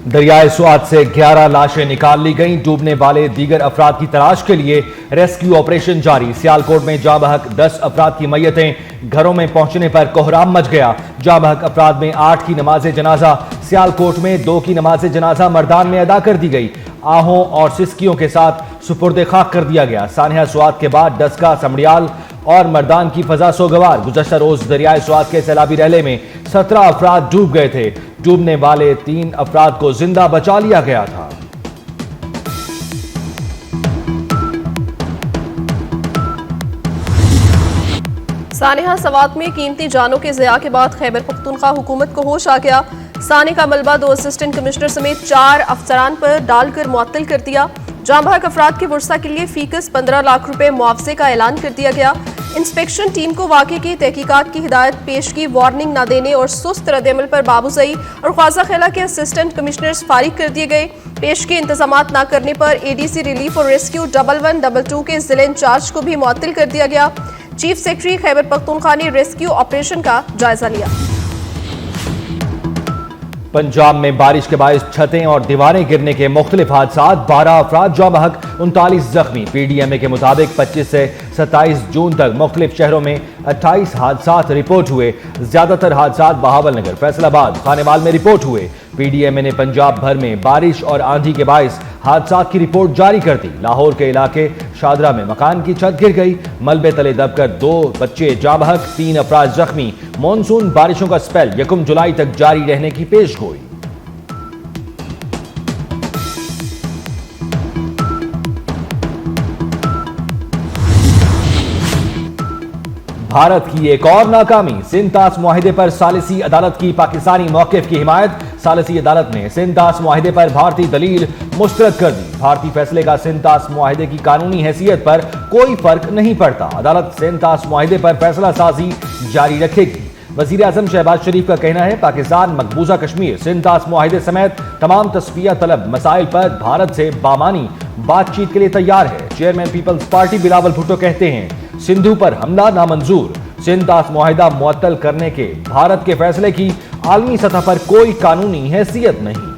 दरियाए स्वात से 11 लाशें निकाल ली गईं। डूबने वाले दीगर अफराद की तलाश के लिए रेस्क्यू ऑपरेशन जारी। सियालकोट में जाबहक 10 अफराद की मैयतें घरों में पहुंचने पर कोहराम मच गया। जाबहक अफराद में 8 की नमाज जनाजा, सियालकोट में 2 की नमाज जनाजा मर्दान में अदा कर दी गई। आहों और सिस्कियों के साथ सुपुर्द खाक कर दिया गया। सानिया स्वात के बाद डस्का, समड़ियाल और मर्दान की फजा सोगवार। गुज़श्ता रोज दरियाए स्वात के सैलाबी रहले में 17 अफराद डूब गए थे। डूबने वाले 3 अफराद को जिंदा बचा लिया गया था। सानिया स्वात में कीमती जानों के ज़िया के बाद खैबर पख्तूनख्वा हुकूमत को होश आ गया। साने का मलबा 2 असिस्टेंट कमिश्नर समेत 4 अफसरान पर डालकर मुअत्तल कर दिया। जांबाक अफराद के वर्सा के लिए फीकस 15 लाख रुपए मुआवजे का ऐलान कर दिया गया। इंस्पेक्शन टीम को वाक़े की तहकीकात की हिदायत पेश की। वार्निंग न देने और सुस्त रद्दअमल पर बाबूजई और ख्वाजा खेला के असिस्टेंट कमिश्नर्स फारिग कर दिए गए। पेश के इंतजामात न करने पर एडीसी रिलीफ और रेस्क्यू 1122 के जिला इंचार्ज को भी मुअत्तल कर दिया गया। चीफ सेक्रेटरी खैबर पख्तूनख्वा ने रेस्क्यू ऑपरेशन का जायजा लिया। पंजाब में बारिश के बायस छतें और दीवारें गिरने के मुख्तलिफ हादसात, 12 अफराद जाबहक, 39 जख्मी। पीडीएमए के मुताबिक 25 से 27 जून तक मुख्तलिफ शहरों में 28 हादसात रिपोर्ट हुए। ज्यादातर हादसात बहावल नगर, फैसलाबाद, खानेवाल में रिपोर्ट हुए। पीडीएमए ने पंजाब भर में बारिश और आंधी के बायस हादसात की रिपोर्ट जारी कर दी। लाहौर के इलाके शादरा में मकान की छत गिर गई। मलबे तले दबकर 2 बच्चे जाबहक, 3 अफराद जख्मी। मॉनसून बारिशों का स्पेल 1 जुलाई तक जारी रहने की पेशगोई। भारत की एक और नाकामी। सिंध-तास मुआहिदे पर सालिसी अदालत की पाकिस्तानी मौक़िफ़ की हिमायत। सालिसी अदालत ने सिंध-तास मुआहिदे पर भारतीय दलील मुस्तरद कर दी। भारतीय फैसले का सिंध-तास मुआहिदे की कानूनी हैसियत पर कोई फर्क नहीं पड़ता। अदालत सिंध-तास मुआहिदे पर फैसला साजी जारी रखेगी। वज़ीर आज़म शहबाज शरीफ का कहना है, पाकिस्तान मकबूजा कश्मीर, सिंध-तास मुआहिदे समेत तमाम तस्फिया तलब मसाइल पर भारत से बामानी बातचीत के लिए तैयार है। Chairman Peoples Party Bilawal Bhutto कहते हैं, सिंधु पर हमला नामंजूर। सिंध-तास मुआहिदा मुअत्तल करने के भारत के फैसले की आलमी सतह पर कोई कानूनी हैसियत नहीं।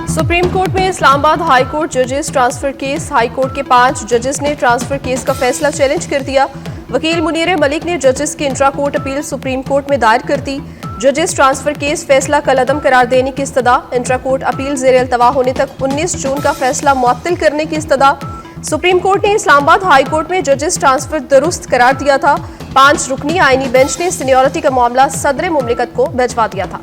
सुप्रीम कोर्ट में इस्लामाबाद हाई कोर्ट जजेस ट्रांसफर केस। हाई कोर्ट के 5 जजेस ने ट्रांसफर केस का फैसला चैलेंज कर दिया। वकील मुनीर मलिक ने जजेस की intra court appeal supreme court में दायर कर दी। जजेस ट्रांसफर केस फैसला कलअदम करार देने की इस्तदा। इंट्रा कोर्ट अपील ज़ेर अल्तवा होने तक 19 जून का फैसला मुअत्तल करने की इस्तदा। सुप्रीम कोर्ट ने इस्लामाबाद हाई कोर्ट में जजेस ट्रांसफर दुरुस्त करार दिया था। 5 रुकनी आईनी बेंच ने सीनियरिटी का मामला सदर मुमलिकत को भिजवा दिया था।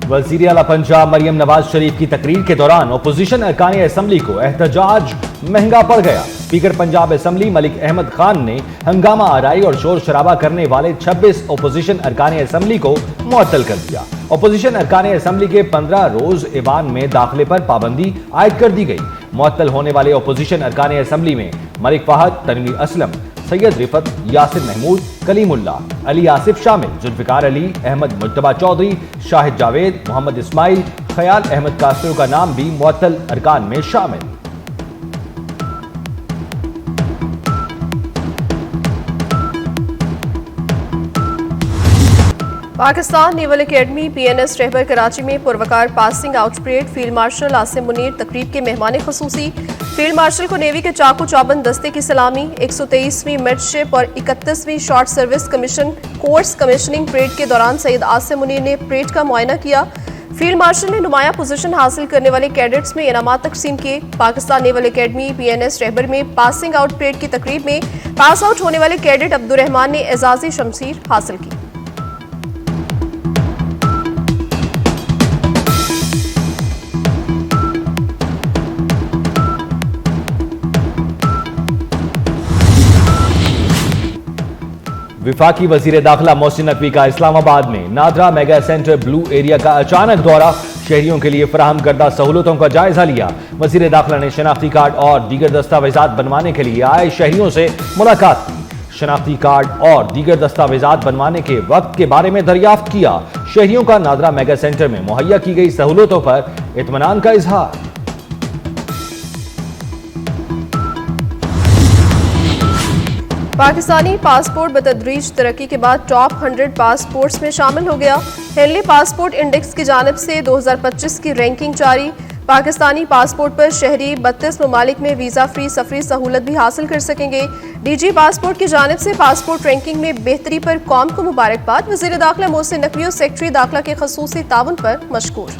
वज़ीर आला पंजाब मरियम नवाज शरीफ की तकरीर के दौरान अपोजिशन अरकान असम्बली को एहतजाज महंगा पड़ गया। स्पीकर पंजाब असम्बली मलिक अहमद खान ने हंगामा आराई और शोर शराबा करने वाले 26 अपोजिशन अरकान असम्बली को मुअत्तल कर दिया। अपोजिशन अरकान असम्बली के 15 रोज ईवान में दाखिले पर पाबंदी आयद कर दी गई। मुअत्तल होने वाले अपोजिशन अरकान असम्बली में मलिक फहद, तनवीर असलम, सैयद रिफत, यासिर महमूद, कलीमुल्ला, अली आसिफ शामिल। जुल्फिकार अली, अहमद मुज्तबा चौधरी, शाहिद जावेद, मोहम्मद इस्माइल, खयाल अहमद कासरो का नाम भी मुअत्तल अरकान में शामिल। Pakistan naval academy PNS Rahbar Karachi में पुरवकार passing out parade. Field marshal Asim Munir तकरीब के मेहमान खसूसी। फील्ड मार्शल को नेवी के चाकू चौबंद दस्ते की सलामी। 123वीं मिडशिप और 31वीं short service commission course commissioning parade के दौरान सैयद आसिम मुनीर ने परेड का मुआयना किया। फील्ड मार्शल ने नुमाया पोजीशन हासिल करने वाले कैडेट्स में इनामात तकसीम किए। पाकिस्तान नेवल एकेडमी PNS रहबर में पासिंग आउट परेड की तकरीब में पास आउट होने वाले कैडेट अब्दुर्रहमान ने एजाजी शमशीर हासिल की। विफाकी वजीर दाखिला मोहसिन नकवी का इस्लामाबाद में NADRA mega centre blue area का अचानक दौरा। शहरियों के लिए फराहम करदा सहूलतों का जायजा लिया। वजीर दाखिला ने शनाख्ती कार्ड और दीगर दस्तावेजात बनवाने के लिए आए शहरियों से मुलाकात की। शनाख्ती कार्ड और दीगर दस्तावेजात बनवाने के वक्त के बारे में दरियाफ्त किया। शहरियों का नादरा मेगा सेंटर में मुहैया की गई सहूलतों पर इत्मीनान का इजहार। पाकिस्तानी पासपोर्ट बतदरीज तरक्की के बाद टॉप 100 पासपोर्ट्स में शामिल हो गया। हेनली पासपोर्ट इंडेक्स की जानिब से 2025 की रैंकिंग जारी। पाकिस्तानी पासपोर्ट पर शहरी 32 ममालिक में वीज़ा फ्री सफरी सहूलत भी हासिल कर सकेंगे। डीजी पासपोर्ट की जानिब से पासपोर्ट रैंकिंग में बेहतरी पर कौम को मुबारकबाद। वज़ीर दाखिला मोहसिन नकवी और सेक्रेटरी दाखिला के खसूसी ताउन पर मशकूर।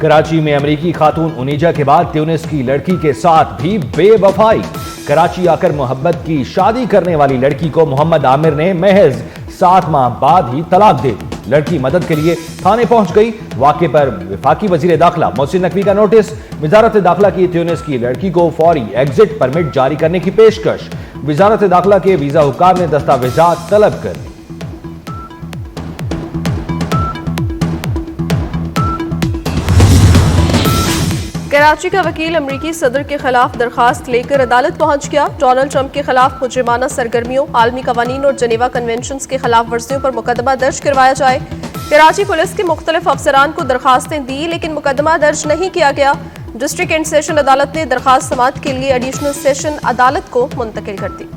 कराची में अमेरिकी खातून उनीजा के बाद ट्यूनिस की लड़की के साथ भी बेवफाई। कराची आकर मोहब्बत की शादी करने वाली लड़की को मोहम्मद आमिर ने महज 7 माह बाद ही तलाक दे दी। लड़की मदद के लिए थाने पहुंच गई। वाक़े पर वफाकी वजीर दाखिला मोहसिन नकवी का नोटिस। वजारत दाखिला की ट्यूनिस की लड़की को फौरी एग्जिट परमिट जारी करने की पेशकश। वजारत दाखिला के वीजा हुक्काम ने दस्तावेजात तलब कर दी। कराची का वकील अमरीकी सदर के खिलाफ दरखास्त लेकर अदालत पहुंच गया। डोनाल्ड ट्रंप के खिलाफ मुजरिमाना सरगर्मियों, आलमी कवानीन और जनेवा कन्वेंशन की खिलाफ वर्जियों पर मुकदमा दर्ज करवाया जाए। कराची पुलिस के मुख्तलिफ अफसरान को दरखास्तें दी लेकिन मुकदमा दर्ज नहीं किया गया। डिस्ट्रिक्ट एंड सेशन अदालत ने दरखास्त समाअत के लिए एडिशनल सेशन अदालत को मुंतकिल कर दी।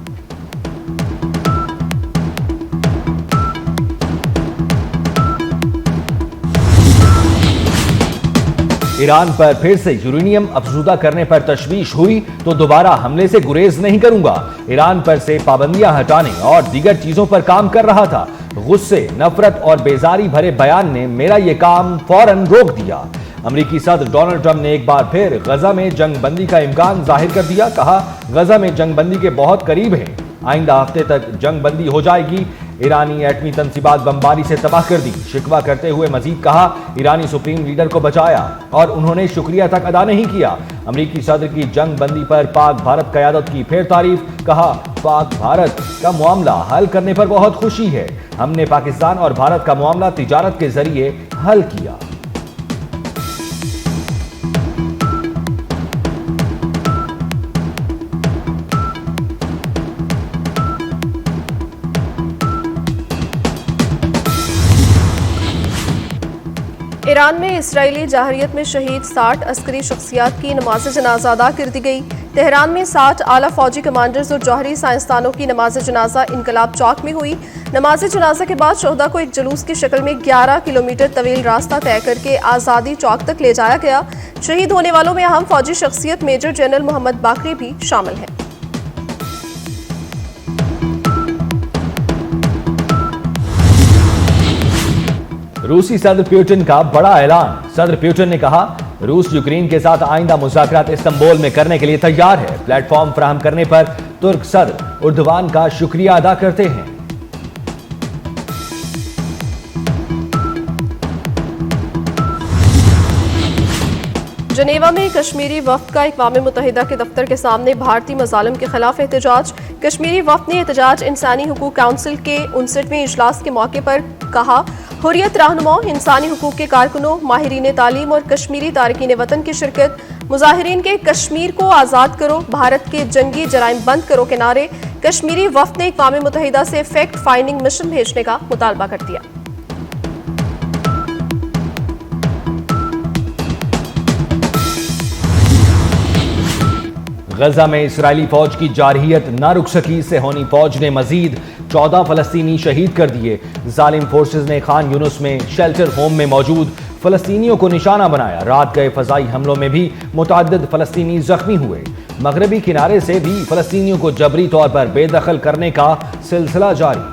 ईरान पर फिर से यूरेनियम अफजूदा करने पर तशवीश हुई तो दोबारा हमले से गुरेज नहीं करूंगा। ईरान पर से पाबंदियां हटाने और दीगर चीजों पर काम कर रहा था। गुस्से, नफरत और बेजारी भरे बयान ने मेरा यह काम फौरन रोक दिया। अमेरिकी सदर डोनाल्ड ट्रंप ने एक बार फिर गजा में जंग बंदी का इम्कान जाहिर कर दिया। कहा, गजा में जंग बंदी के बहुत करीब है, आइंदा हफ्ते तक जंग बंदी हो जाएगी। ईरानी एटमी तंसीबात बमबारी से तबाह कर दी। शिकवा करते हुए मजीद कहा, ईरानी सुप्रीम लीडर को बचाया और उन्होंने शुक्रिया तक अदा नहीं किया। अमेरिकी सदर की जंग बंदी पर पाक भारत क़यादत की फिर तारीफ। कहा, पाक भारत का मामला हल करने पर बहुत खुशी है। हमने पाकिस्तान और भारत का मामला तिजारत के जरिए हल किया। ईरान में इसराइली जाहरियत में शहीद 60 अस्करी शख्सियात की नमाज जनाजा अदा कर दी गई। तेहरान में 60 आला फौजी कमांडर्स और जौहरी साइंसदानों की नमाज जनाजा इनकलाब चौक में हुई। नमाज जनाजा के बाद शोहदा को एक जुलूस की शक्ल में 11 किलोमीटर तवील रास्ता तय करके आज़ादी चौक तक ले जाया गया। शहीद होने वालों में अहम फौजी शख्सियत मेजर जनरल मोहम्मद बाकरी भी शामिल है। रूसी सदर पुतिन का बड़ा ऐलान। सदर पुतिन ने कहा, रूस यूक्रेन के साथ आइंदा मुज़ाकरात इस्तांबुल में करने के लिए तैयार है। प्लेटफॉर्म फराहम करने पर तुर्क सदर उर्दवान का शुक्रिया अदा करते हैं। जनेवा में कश्मीरी वफ्द का अक़वाम मुत्तहिदा के दफ्तर के सामने भारतीय मज़ालिम के खिलाफ एहतजाज। कश्मीरी वफ्द ने एहतजाज इंसानी हुकूक काउंसिल के 59वें इजलास के मौके पर कहा, हुर्रियत रहनुमाओं, इंसानी हुकूक के कारकुनों, माहिरीन तालीम और कश्मीरी तारकीन वतन की शिरकत। मुजाहिरीन के कश्मीर को आज़ाद करो, भारत के जंगी जराइम बंद करो के नारे। कश्मीरी वफ्द ने अक़वाम मुत्तहिदा से फैक्ट फाइंडिंग मिशन भेजने का मुतालबा कर दिया। गजा में इसराइली फौज की जारहियत न रुक सकी। सेहोनी फौज ने मजीद 14 फलस्तीनी शहीद कर दिए। जालिम फोर्सेज ने खान यूनुस में शेल्टर होम में मौजूद फलस्तीनियों को निशाना बनाया। रात गए फजाई हमलों में भी मुतअद्दिद फलस्तीनी जख्मी हुए। मगरबी किनारे से भी फलस्तीनियों को जबरी तौर पर बेदखल करने का सिलसिला जारी।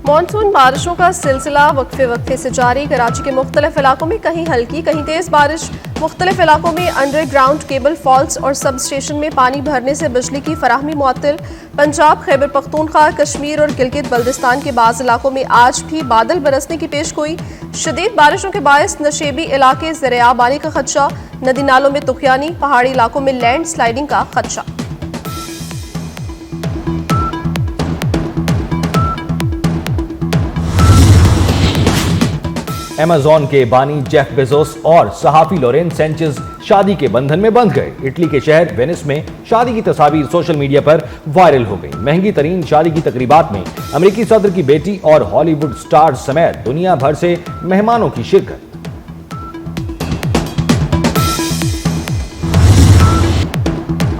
मॉनसून बारिशों का सिलसिला वक्फे वक्फे से जारी। कराची के मुख्तलिफ इलाकों में कहीं हल्की कहीं तेज बारिश। मुख्तलिफ इलाकों में अंडरग्राउंड केबल फॉल्ट्स और सब स्टेशन में पानी भरने से बिजली की फराहमी मुअत्तल। पंजाब, खैबर पख्तूनख्वा, कश्मीर और गिलगित बल्दिस्तान के बाज़ इलाकों में आज भी बादल बरसने की पेशगोई। शदीद बारिशों के बायस नशेबी इलाके ज़रियाब आने का खदशा। नदी नालों में तुखियानी, पहाड़ी इलाकों में लैंड स्लाइडिंग का खदशा। अमेजॉन के बानी जेफ बेजोस और सहाफी लोरेन सेंचेज शादी के बंधन में बंध गए। इटली के शहर वेनिस में शादी की तस्वीर सोशल मीडिया पर वायरल हो गई। महंगी तरीन शादी की तकरीबात में अमेरिकी सदर की बेटी और हॉलीवुड स्टार्स समेत दुनिया भर से मेहमानों की शिरकत।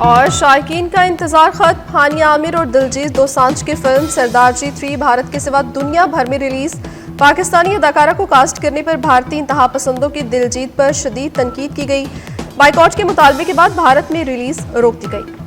और शायकीन का इंतजार खत्म। हानिया आमिर और दिलजीत दोसांझ की फिल्म सरदार जी 3 भारत के सिवा दुनिया भर में रिलीज। पाकिस्तानी अदाकारा को कास्ट करने पर भारतीय इंतहा पसंदों की दिलजीत पर शदीद तनकीद की गई। बाइकॉट के मुतालबे के बाद भारत में रिलीज रोक दी गई।